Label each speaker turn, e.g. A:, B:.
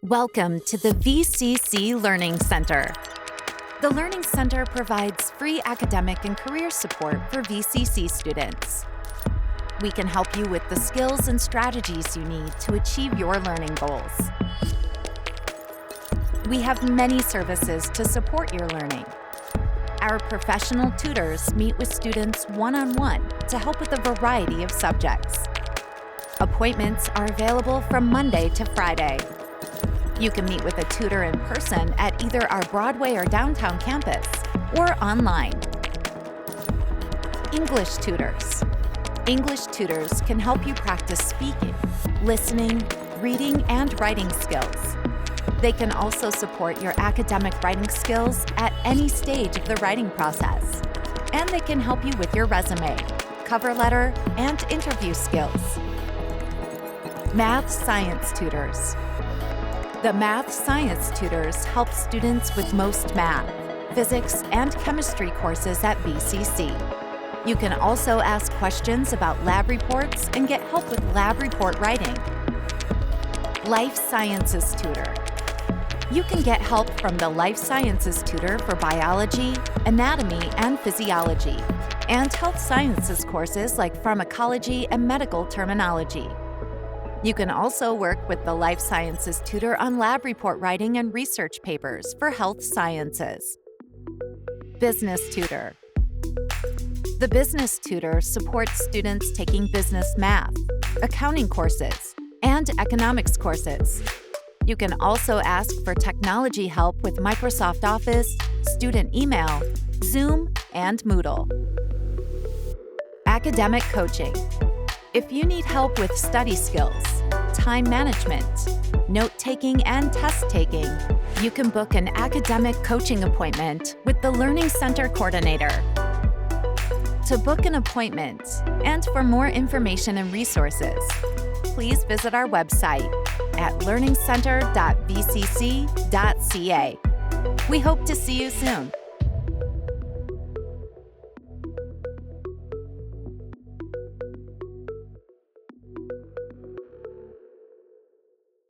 A: Welcome to the VCC Learning Centre. The Learning Centre provides free academic and career support for VCC students. We can help you with the skills and strategies you need to achieve your learning goals. We have many services to support your learning. Our professional tutors meet with students one-on-one to help with a variety of subjects. Appointments are available from Monday to Friday. You can meet with a tutor in person at either our Broadway or downtown campus or online. English tutors. English tutors can help you practice speaking, listening, reading, and writing skills. They can also support your academic writing skills at any stage of the writing process. And they can help you with your resume, cover letter, and interview skills. Math Science Tutors. The Math Science Tutors help students with most math, physics, and chemistry courses at VCC. You can also ask questions about lab reports and get help with lab report writing. Life Sciences Tutor. You can get help from the Life Sciences Tutor for biology, anatomy, and physiology, and health sciences courses like pharmacology and medical terminology. You can also work with the Life Sciences Tutor on lab report writing and research papers for health sciences. Business Tutor. The Business Tutor supports students taking business math, accounting courses, and economics courses. You can also ask for technology help with Microsoft Office, student email, Zoom, and Moodle. Academic Coaching. If you need help with study skills, time management, note-taking, and test-taking, you can book an academic coaching appointment with the Learning Centre coordinator. To book an appointment and for more information and resources, please visit our website at learningcentre.vcc.ca. We hope to see you soon.